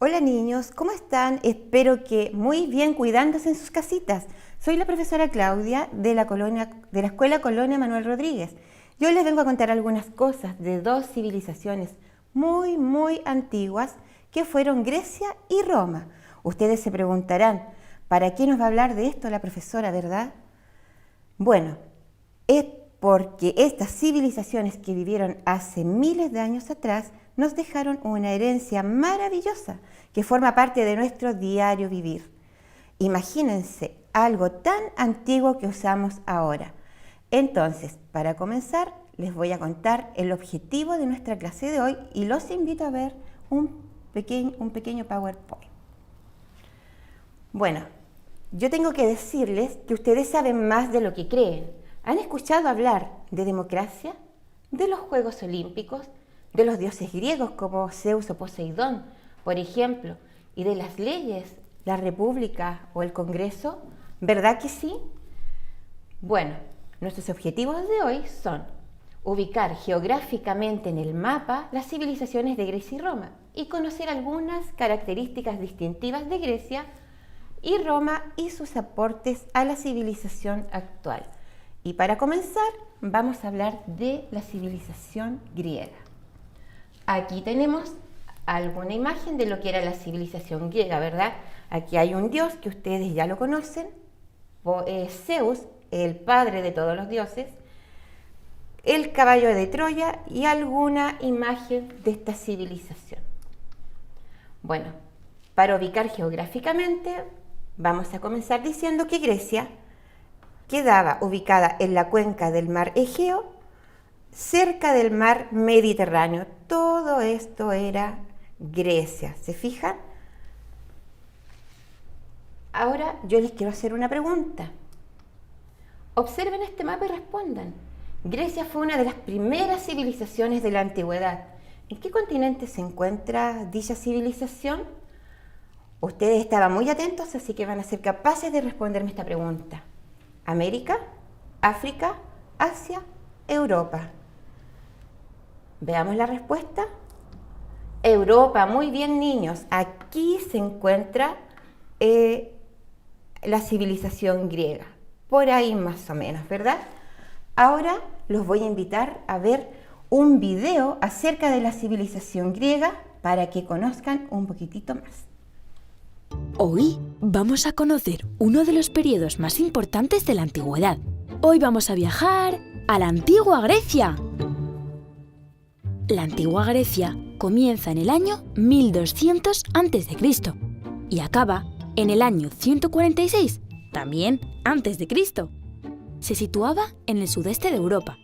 Hola niños, ¿cómo están? Espero que muy bien cuidándose en sus casitas. Soy la profesora Claudia de la Escuela Colonia Manuel Rodríguez. Y hoy les vengo a contar algunas cosas de dos civilizaciones muy antiguas que fueron Grecia y Roma. Ustedes se preguntarán, ¿para qué nos va a hablar de esto la profesora, verdad? Bueno, es porque estas civilizaciones que vivieron hace miles de años atrás nos dejaron una herencia maravillosa que forma parte de nuestro diario vivir. Imagínense algo tan antiguo que usamos ahora. Entonces, para comenzar, les voy a contar el objetivo de nuestra clase de hoy y los invito a ver un pequeño PowerPoint. Bueno, yo tengo que decirles que ustedes saben más de lo que creen. ¿Han escuchado hablar de democracia, de los Juegos Olímpicos, de los dioses griegos como Zeus o Poseidón, por ejemplo, y de las leyes, la República o el Congreso? ¿Verdad que sí? Bueno, nuestros objetivos de hoy son ubicar geográficamente en el mapa las civilizaciones de Grecia y Roma y conocer algunas características distintivas de Grecia y Roma y sus aportes a la civilización actual. Y para comenzar, vamos a hablar de la civilización griega. Aquí tenemos alguna imagen de lo que era la civilización griega, ¿verdad? Aquí hay un dios que ustedes ya lo conocen, Zeus, el padre de todos los dioses, el caballo de Troya y alguna imagen de esta civilización. Bueno, para ubicar geográficamente, vamos a comenzar diciendo que Grecia quedaba ubicada en la cuenca del mar Egeo, cerca del mar Mediterráneo. Todo esto era Grecia, ¿se fijan? Ahora yo les quiero hacer una pregunta. Observen este mapa y respondan. Grecia fue una de las primeras civilizaciones de la antigüedad. ¿En qué continente se encuentra dicha civilización? Ustedes estaban muy atentos, así que van a ser capaces de responderme esta pregunta. ¿América, África, Asia, Europa? Veamos la respuesta. Europa, muy bien niños. Aquí se encuentra la civilización griega. Por ahí más o menos, ¿verdad? Ahora los voy a invitar a ver un video acerca de la civilización griega para que conozcan un poquitito más. Hoy vamos a conocer uno de los periodos más importantes de la antigüedad. Hoy vamos a viajar a la antigua Grecia. La antigua Grecia comienza en el año 1200 a.C. y acaba en el año 146, también antes de Cristo. Se situaba en el sudeste de Europa,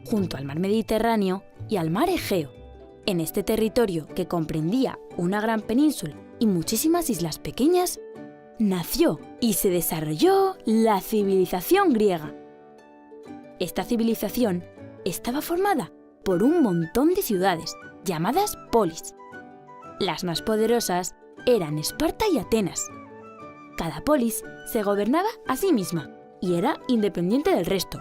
junto al mar Mediterráneo y al mar Egeo. En este territorio, que comprendía una gran península y muchísimas islas pequeñas, nació y se desarrolló la civilización griega. Esta civilización estaba formada por un montón de ciudades llamadas polis. Las más poderosas eran Esparta y Atenas. Cada polis se gobernaba a sí misma y era independiente del resto,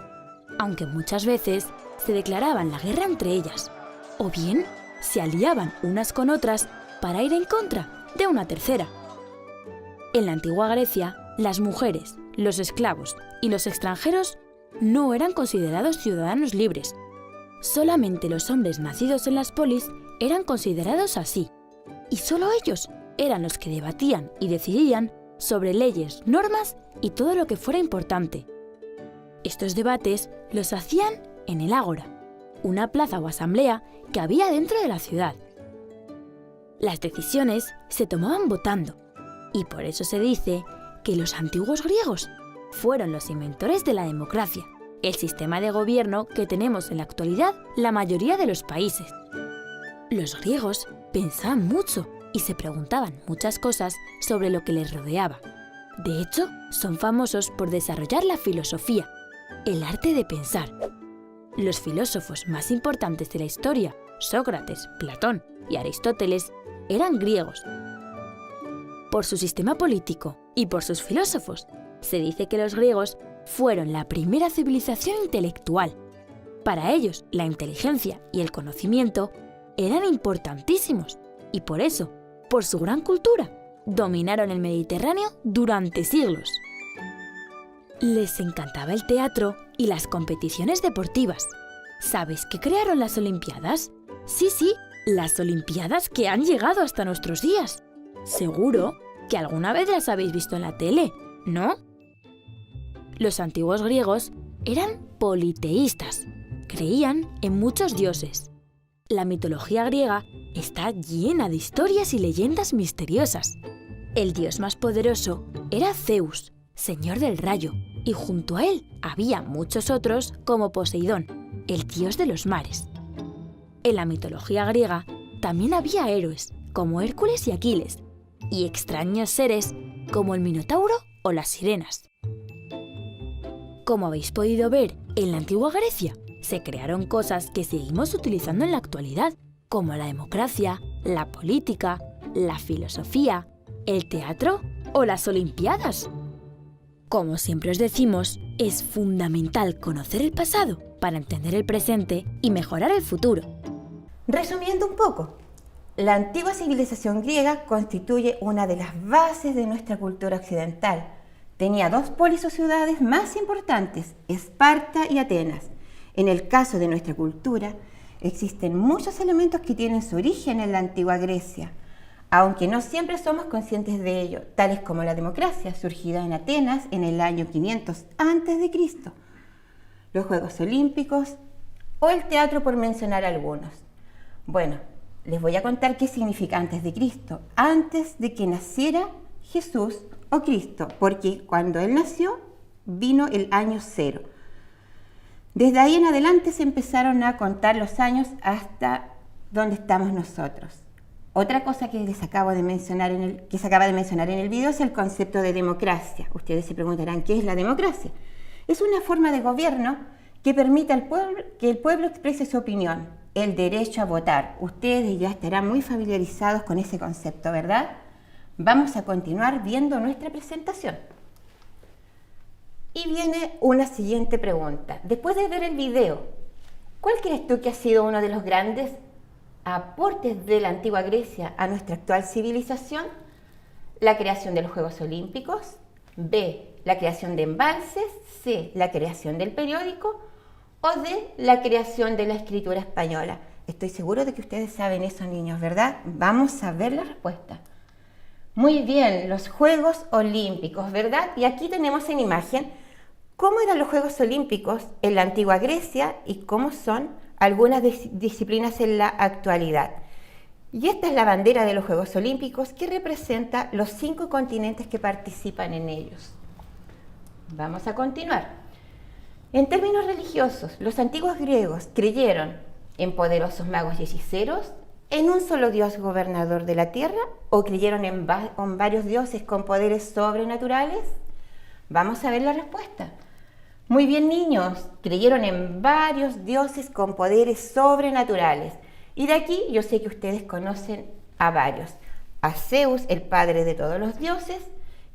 aunque muchas veces se declaraban la guerra entre ellas, o bien se aliaban unas con otras para ir en contra de una tercera. En la antigua Grecia, las mujeres, los esclavos y los extranjeros no eran considerados ciudadanos libres. Solamente los hombres nacidos en las polis eran considerados así, y solo ellos eran los que debatían y decidían sobre leyes, normas y todo lo que fuera importante. Estos debates los hacían en el ágora, una plaza o asamblea que había dentro de la ciudad. Las decisiones se tomaban votando, y por eso se dice que los antiguos griegos fueron los inventores de la democracia, el sistema de gobierno que tenemos en la actualidad la mayoría de los países. Los griegos pensaban mucho y se preguntaban muchas cosas sobre lo que les rodeaba. De hecho, son famosos por desarrollar la filosofía, el arte de pensar. Los filósofos más importantes de la historia, Sócrates, Platón y Aristóteles, eran griegos. Por su sistema político y por sus filósofos, se dice que los griegos fueron la primera civilización intelectual. Para ellos, la inteligencia y el conocimiento eran importantísimos y por eso por su gran cultura. Dominaron el Mediterráneo durante siglos. Les encantaba el teatro y las competiciones deportivas. ¿Sabéis que crearon las Olimpiadas? Sí, las Olimpiadas que han llegado hasta nuestros días. Seguro que alguna vez las habéis visto en la tele, ¿no? Los antiguos griegos eran politeístas. Creían en muchos dioses. La mitología griega está llena de historias y leyendas misteriosas. El dios más poderoso era Zeus, señor del rayo, y junto a él había muchos otros como Poseidón, el dios de los mares. En la mitología griega también había héroes como Hércules y Aquiles, y extraños seres como el Minotauro o las sirenas. Como habéis podido ver, en la antigua Grecia se crearon cosas que seguimos utilizando en la actualidad, como la democracia, la política, la filosofía, el teatro o las Olimpiadas. Como siempre os decimos, es fundamental conocer el pasado para entender el presente y mejorar el futuro. Resumiendo un poco, la antigua civilización griega constituye una de las bases de nuestra cultura occidental. Tenía dos polis o ciudades más importantes, Esparta y Atenas. En el caso de nuestra cultura, existen muchos elementos que tienen su origen en la antigua Grecia, aunque no siempre somos conscientes de ello, tales como la democracia, surgida en Atenas en el año 500 a.C., los Juegos Olímpicos o el teatro, por mencionar algunos. Bueno, les voy a contar qué significa antes de Cristo, antes de que naciera Jesús o Cristo, porque cuando Él nació, vino el año 0. Desde ahí en adelante se empezaron a contar los años hasta donde estamos nosotros. Otra cosa que se acaba de mencionar en el video es el concepto de democracia. Ustedes se preguntarán, ¿qué es la democracia? Es una forma de gobierno que permite al pueblo, que el pueblo exprese su opinión, el derecho a votar. Ustedes ya estarán muy familiarizados con ese concepto, ¿verdad? Vamos a continuar viendo nuestra presentación. Y viene una siguiente pregunta. Después de ver el video, ¿cuál crees tú que ha sido uno de los grandes aportes de la antigua Grecia a nuestra actual civilización? La creación de los Juegos Olímpicos, B, la creación de embalses, C, la creación del periódico o D, la creación de la escritura española. Estoy seguro de que ustedes saben eso, niños, ¿verdad? Vamos a ver la respuesta. Muy bien, los Juegos Olímpicos, ¿verdad? Y aquí tenemos en imagen cómo eran los Juegos Olímpicos en la antigua Grecia y cómo son algunas disciplinas en la actualidad. Y esta es la bandera de los Juegos Olímpicos que representa los 5 continentes que participan en ellos. Vamos a continuar. En términos religiosos, los antiguos griegos creyeron en poderosos magos y hechiceros, en un solo dios gobernador de la tierra, o creyeron en varios dioses con poderes sobrenaturales. Vamos a ver la respuesta. Muy bien, niños, creyeron en varios dioses con poderes sobrenaturales. Y de aquí yo sé que ustedes conocen a varios. A Zeus, el padre de todos los dioses,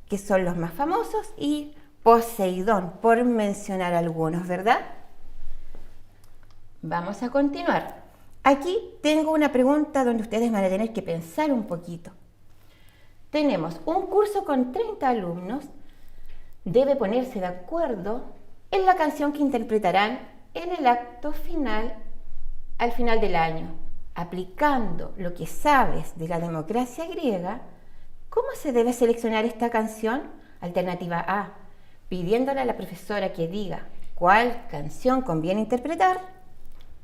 que son los más famosos, y Poseidón, por mencionar algunos, ¿verdad? Vamos a continuar. Aquí tengo una pregunta donde ustedes van a tener que pensar un poquito. Tenemos un curso con 30 alumnos. Debe ponerse de acuerdo en la canción que interpretarán en el acto final, al final del año. Aplicando lo que sabes de la democracia griega, ¿cómo se debe seleccionar esta canción? Alternativa A, pidiéndole a la profesora que diga cuál canción conviene interpretar.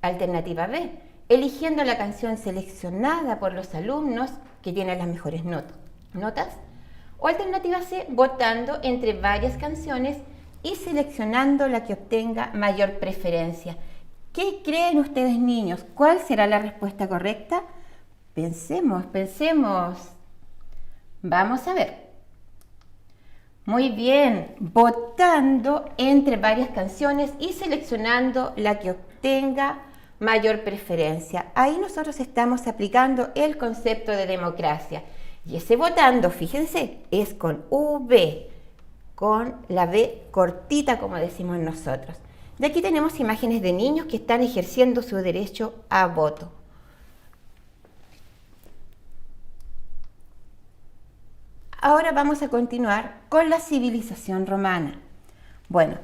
Alternativa B, eligiendo la canción seleccionada por los alumnos que tienen las mejores notas. O alternativa C, votando entre varias canciones y seleccionando la que obtenga mayor preferencia. ¿Qué creen ustedes, niños? ¿Cuál será la respuesta correcta? Pensemos. Vamos a ver. Muy bien, votando entre varias canciones y seleccionando la que obtenga mayor preferencia. Ahí nosotros estamos aplicando el concepto de democracia. Y ese votando, fíjense, es con V, con la B cortita, como decimos nosotros. De aquí tenemos imágenes de niños que están ejerciendo su derecho a voto. ahora vamos a continuar con la civilización romana. Bueno,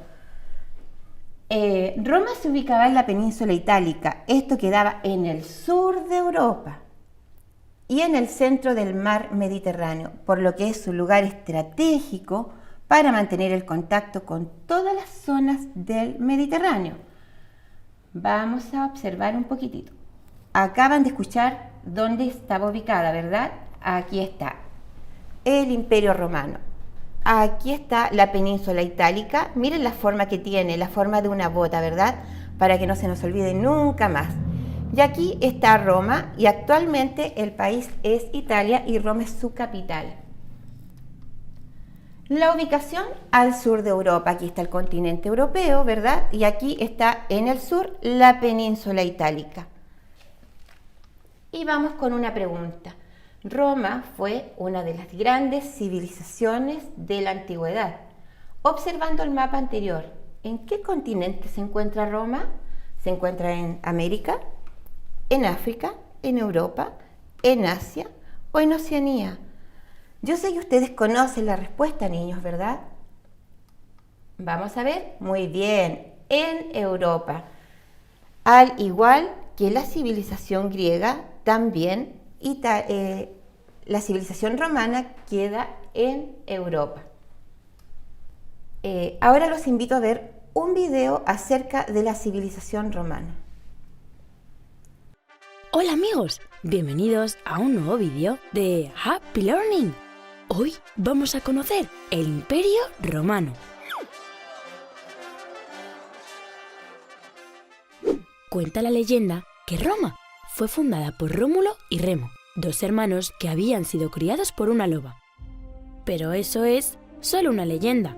Roma se ubicaba en la península itálica. Esto quedaba en el sur de Europa y en el centro del mar Mediterráneo, por lo que es un lugar estratégico para mantener el contacto con todas las zonas del Mediterráneo. Vamos a observar un poquitito. Acaban de escuchar dónde estaba ubicada, ¿verdad? Aquí está el Imperio Romano. Aquí está la península itálica. Miren la forma que tiene, la forma de una bota, ¿verdad? Para que no se nos olvide nunca más. Y aquí está Roma, y actualmente el país es Italia y Roma es su capital. La ubicación al sur de Europa, aquí está el continente europeo, ¿verdad? Y aquí está en el sur la península itálica. Y vamos con una pregunta. Roma fue una de las grandes civilizaciones de la antigüedad. Observando el mapa anterior, ¿en qué continente se encuentra Roma? ¿Se encuentra en América, en África, en Europa, en Asia o en Oceanía? Yo sé que ustedes conocen la respuesta, niños, ¿verdad? Vamos a ver. Muy bien, en Europa. Al igual que la civilización griega, también la civilización romana queda en Europa. Ahora los invito a ver un video acerca de la civilización romana. Hola amigos, bienvenidos a un nuevo vídeo de Happy Learning. Hoy vamos a conocer el Imperio Romano. Cuenta la leyenda que Roma fue fundada por Rómulo y Remo, dos hermanos que habían sido criados por una loba. Pero eso es solo una leyenda.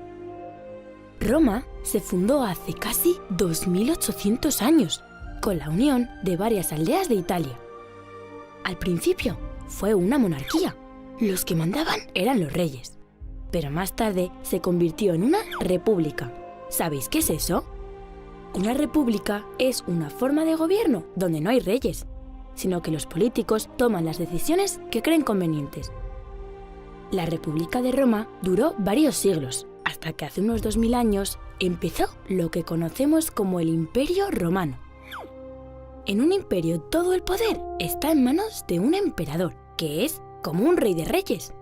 Roma se fundó hace casi 2800 años, con la unión de varias aldeas de Italia. Al principio fue una monarquía. Los que mandaban eran los reyes, pero más tarde se convirtió en una república. ¿Sabéis qué es eso? Una república es una forma de gobierno donde no hay reyes, sino que los políticos toman las decisiones que creen convenientes. La República de Roma duró varios siglos, hasta que hace unos 2000 años empezó lo que conocemos como el Imperio Romano. En un imperio todo el poder está en manos de un emperador, que es como un rey de reyes.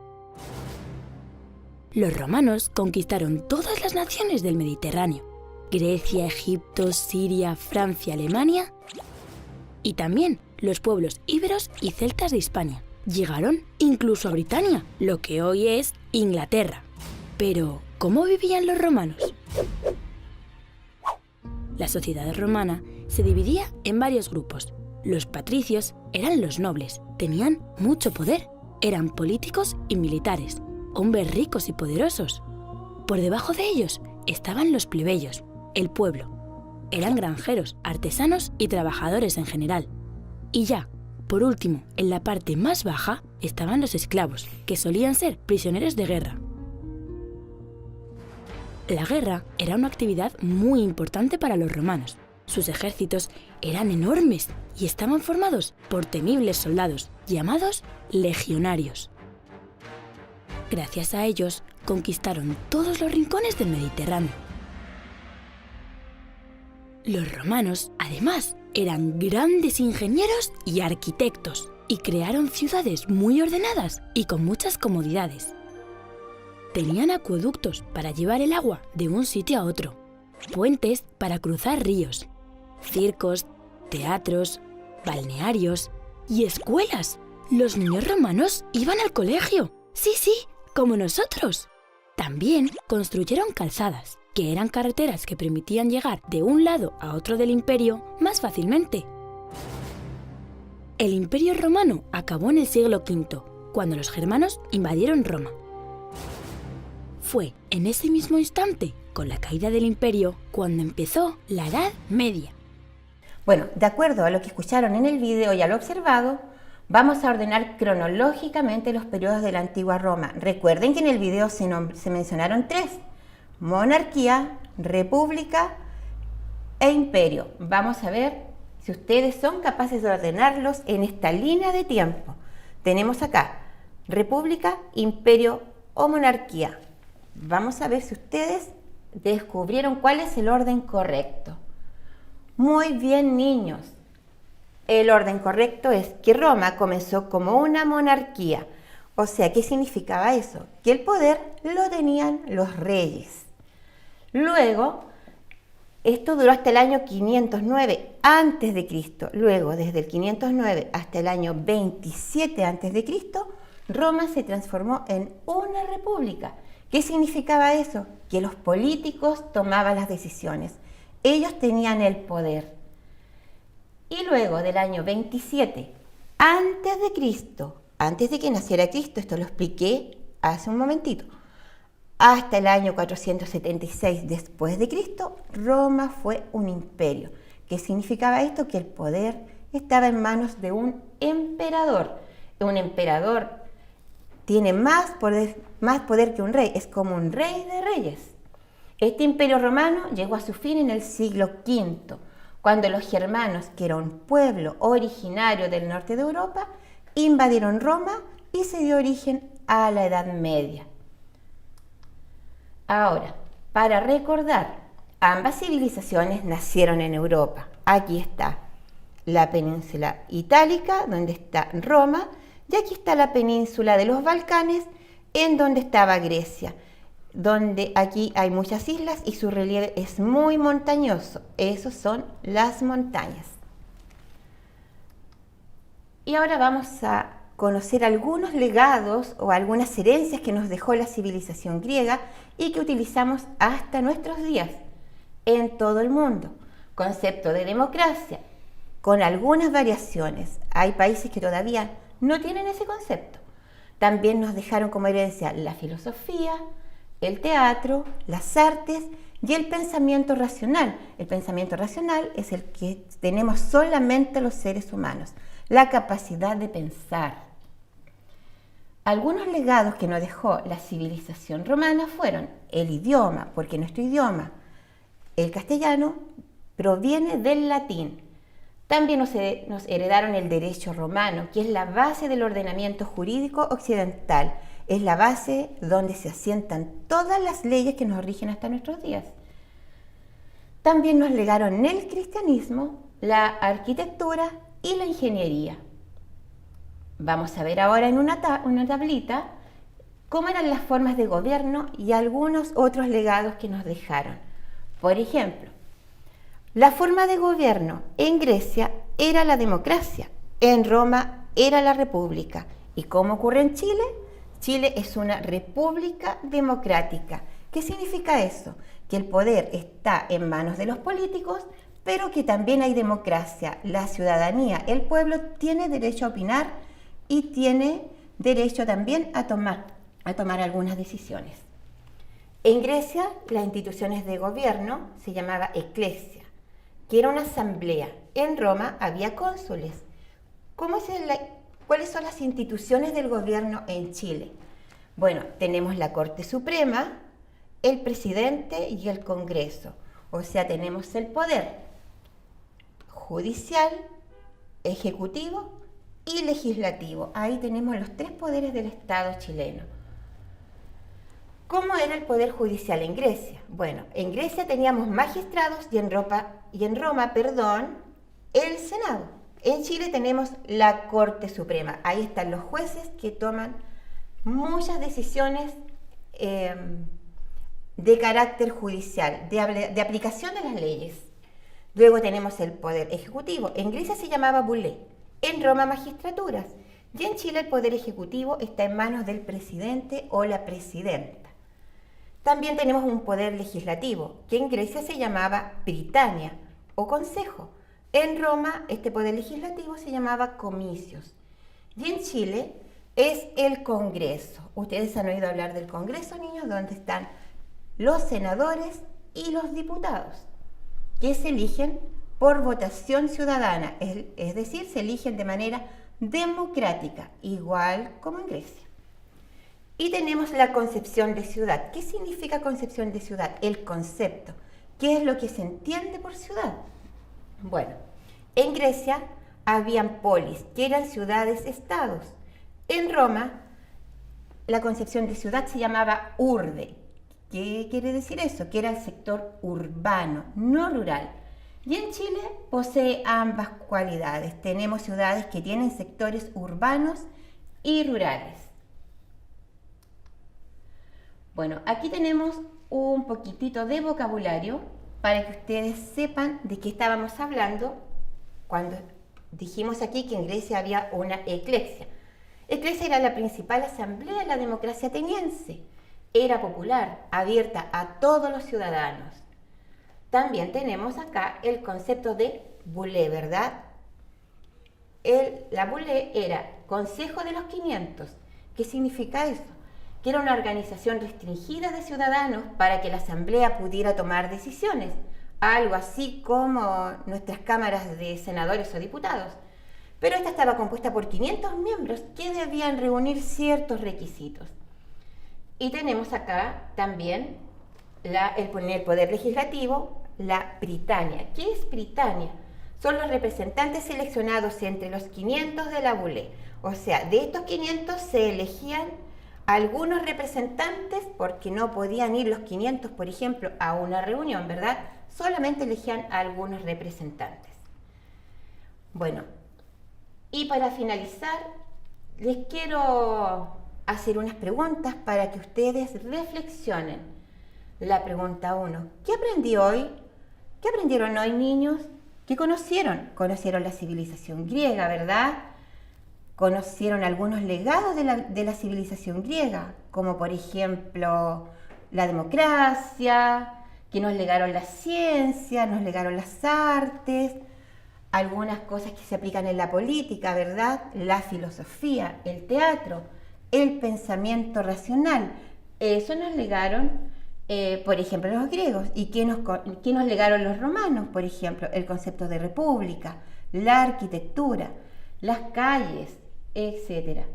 Los romanos conquistaron todas las naciones del Mediterráneo: Grecia, Egipto, Siria, Francia, Alemania y también los pueblos íberos y celtas de Hispania. Llegaron incluso a Britania, lo que hoy es Inglaterra. Pero, ¿cómo vivían los romanos? La sociedad romana se dividía en varios grupos. Los patricios eran los nobles, tenían mucho poder. Eran políticos y militares, hombres ricos y poderosos. Por debajo de ellos estaban los plebeyos, el pueblo. Eran granjeros, artesanos y trabajadores en general. Y ya, por último, en la parte más baja estaban los esclavos, que solían ser prisioneros de guerra. La guerra era una actividad muy importante para los romanos. Sus ejércitos eran enormes y estaban formados por temibles soldados, llamados legionarios. Gracias a ellos, conquistaron todos los rincones del Mediterráneo. Los romanos, además, eran grandes ingenieros y arquitectos, y crearon ciudades muy ordenadas y con muchas comodidades. Tenían acueductos para llevar el agua de un sitio a otro, puentes para cruzar ríos, circos, teatros, balnearios y escuelas. Los niños romanos iban al colegio. Sí, como nosotros. También construyeron calzadas, que eran carreteras que permitían llegar de un lado a otro del imperio más fácilmente. El Imperio Romano acabó en el siglo V, cuando los germanos invadieron Roma. Fue en ese mismo instante, con la caída del imperio, cuando empezó la Edad Media. Bueno, de acuerdo a lo que escucharon en el video y a lo observado, vamos a ordenar cronológicamente los periodos de la antigua Roma. Recuerden que en el video se mencionaron 3: monarquía, república e imperio. Vamos a ver si ustedes son capaces de ordenarlos en esta línea de tiempo. Tenemos acá república, imperio o monarquía. Vamos a ver si ustedes descubrieron cuál es el orden correcto. Muy bien, niños. El orden correcto es que Roma comenzó como una monarquía. O sea, ¿qué significaba eso? Que el poder lo tenían los reyes. Luego, esto duró hasta el año 509 a.C. Luego, desde el 509 hasta el año 27 a.C., Roma se transformó en una república. ¿Qué significaba eso? Que los políticos tomaban las decisiones. Ellos tenían el poder. Y luego del año 27 a.C., antes de que naciera Cristo, esto lo expliqué hace un momentito, hasta el año 476 después de Cristo, Roma fue un imperio. ¿Qué significaba esto? Que el poder estaba en manos de un emperador. Un emperador tiene más poder que un rey, es como un rey de reyes. Este imperio romano llegó a su fin en el siglo V, cuando los germanos, que era un pueblo originario del norte de Europa, invadieron Roma y se dio origen a la Edad Media. Ahora, para recordar, ambas civilizaciones nacieron en Europa. Aquí está la península itálica, donde está Roma, y aquí está la península de los Balcanes, en donde estaba Grecia, donde aquí hay muchas islas y su relieve es muy montañoso. Esos son las montañas. Y ahora vamos a conocer algunos legados o algunas herencias que nos dejó la civilización griega y que utilizamos hasta nuestros días en todo el mundo. Concepto de democracia, con algunas variaciones. Hay países que todavía no tienen ese concepto. También nos dejaron como herencia la filosofía, el teatro, las artes y el pensamiento racional. El pensamiento racional es el que tenemos solamente los seres humanos, la capacidad de pensar. Algunos legados que nos dejó la civilización romana fueron el idioma, porque nuestro idioma, el castellano, proviene del latín. También nos heredaron el derecho romano, que es la base del ordenamiento jurídico occidental. Es la base donde se asientan todas las leyes que nos rigen hasta nuestros días. También nos legaron el cristianismo, la arquitectura y la ingeniería. Vamos a ver ahora en una tablita cómo eran las formas de gobierno y algunos otros legados que nos dejaron. Por ejemplo, la forma de gobierno en Grecia era la democracia, en Roma era la república. ¿Y cómo ocurre en Chile? Chile es una república democrática. ¿Qué significa eso? Que el poder está en manos de los políticos, pero que también hay democracia. La ciudadanía, el pueblo tiene derecho a opinar y tiene derecho también a tomar algunas decisiones. En Grecia, las instituciones de gobierno se llamaba eclesia, que era una asamblea. En Roma había cónsules. ¿Cuáles son las instituciones del gobierno en Chile? Bueno, tenemos la Corte Suprema, el presidente y el Congreso. O sea, tenemos el poder judicial, ejecutivo y legislativo. Ahí tenemos los tres poderes del Estado chileno. ¿Cómo era el poder judicial en Grecia? Bueno, en Grecia teníamos magistrados y en Roma, el Senado. En Chile tenemos la Corte Suprema. Ahí están los jueces que toman muchas decisiones de carácter judicial, de aplicación de las leyes. Luego tenemos el poder ejecutivo. En Grecia se llamaba bulé, en Roma magistraturas. Y en Chile el poder ejecutivo está en manos del presidente o la presidenta. También tenemos un poder legislativo, que en Grecia se llamaba Prytania o Consejo. En Roma este poder legislativo se llamaba comicios. Y en Chile es el Congreso. Ustedes han oído hablar del Congreso, niños, donde están los senadores y los diputados, que se eligen por votación ciudadana, es decir, se eligen de manera democrática, igual como en Grecia. Y tenemos la concepción de ciudad. ¿Qué significa concepción de ciudad? El concepto. ¿Qué es lo que se entiende por ciudad? Bueno, en Grecia habían polis, que eran ciudades-estados. En Roma la concepción de ciudad se llamaba urbe. ¿Qué quiere decir eso? Que era el sector urbano, no rural. Y en Chile posee ambas cualidades. Tenemos ciudades que tienen sectores urbanos y rurales. Bueno, aquí tenemos un poquitito de vocabulario para que ustedes sepan de qué estábamos hablando cuando dijimos aquí que en Grecia había una eclesia. Eclesia era la principal asamblea de la democracia ateniense. Era popular, abierta a todos los ciudadanos. También tenemos acá el concepto de boulé, ¿verdad? La boulé era Consejo de los 500. ¿Qué significa eso? Que era una organización restringida de ciudadanos para que la asamblea pudiera tomar decisiones, algo así como nuestras cámaras de senadores o diputados. Pero esta estaba compuesta por 500 miembros que debían reunir ciertos requisitos. Y tenemos acá también el poder legislativo, la Prytania. ¿Qué es Prytania? Son los representantes seleccionados entre los 500 de la boulé. O sea, de estos 500 se elegían algunos representantes porque no podían ir los 500, por ejemplo, a una reunión, ¿verdad? Solamente elegían a algunos representantes. Bueno, y para finalizar, les quiero hacer unas preguntas para que ustedes reflexionen. La pregunta 1. ¿Qué aprendí hoy? ¿Qué aprendieron hoy, niños? ¿Qué conocieron? Conocieron la civilización griega, ¿verdad? Conocieron algunos legados de la civilización griega, como por ejemplo la democracia, que nos legaron la ciencia, nos legaron las artes, algunas cosas que se aplican en la política, ¿verdad? La filosofía, el teatro, el pensamiento racional. Eso nos legaron, por ejemplo, los griegos. ¿Y qué nos legaron los romanos? Por ejemplo, el concepto de república, la arquitectura, las calles, etc.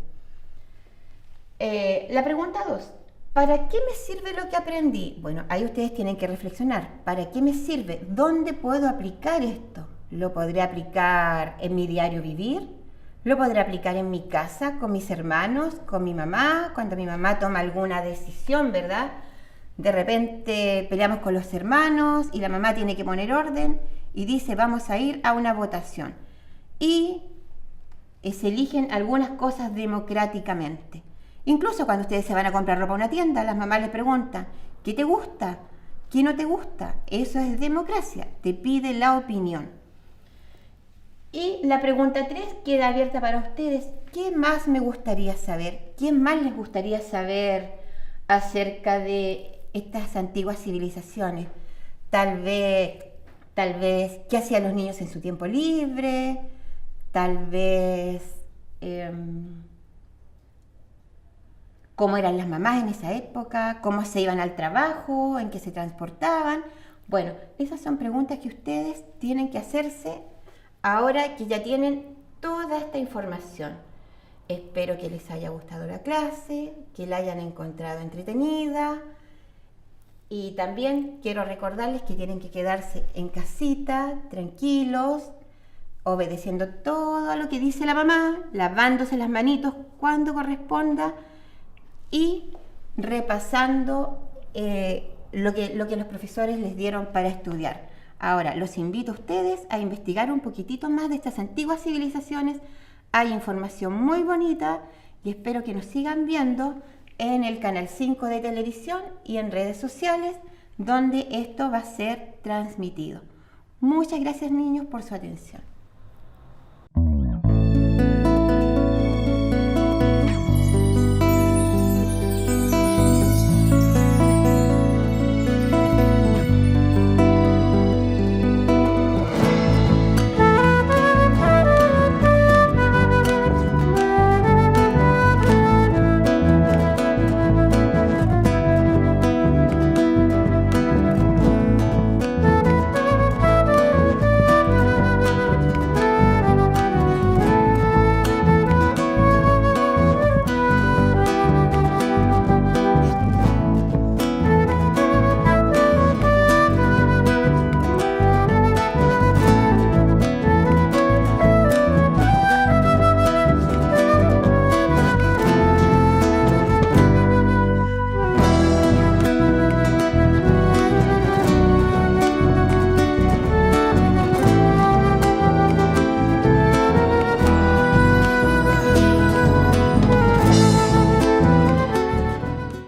La pregunta 2. ¿Para qué me sirve lo que aprendí? Bueno, ahí ustedes tienen que reflexionar. ¿Para qué me sirve? ¿Dónde puedo aplicar esto? ¿Lo podré aplicar en mi diario vivir? ¿Lo podré aplicar en mi casa, con mis hermanos, con mi mamá? Cuando mi mamá toma alguna decisión, ¿verdad? De repente peleamos con los hermanos y la mamá tiene que poner orden y dice vamos a ir a una votación. Y se eligen algunas cosas democráticamente. Incluso cuando ustedes se van a comprar ropa a una tienda, las mamás les preguntan, ¿qué te gusta? ¿Qué no te gusta? Eso es democracia, te pide la opinión. Y la pregunta 3 queda abierta para ustedes. ¿Qué más me gustaría saber? ¿Qué más les gustaría saber acerca de estas antiguas civilizaciones? Tal vez, ¿qué hacían los niños en su tiempo libre? Tal vez cómo eran las mamás en esa época, cómo se iban al trabajo, en qué se transportaban. Bueno, esas son preguntas que ustedes tienen que hacerse ahora que ya tienen toda esta información. Espero que les haya gustado la clase, que la hayan encontrado entretenida. Y también quiero recordarles que tienen que quedarse en casita, tranquilos, obedeciendo todo lo que dice la mamá, lavándose las manitos cuando corresponda y repasando lo que los profesores les dieron para estudiar. Ahora, los invito a ustedes a investigar un poquitito más de estas antiguas civilizaciones. Hay información muy bonita y espero que nos sigan viendo en el canal 5 de televisión y en redes sociales donde esto va a ser transmitido. Muchas gracias, niños, por su atención.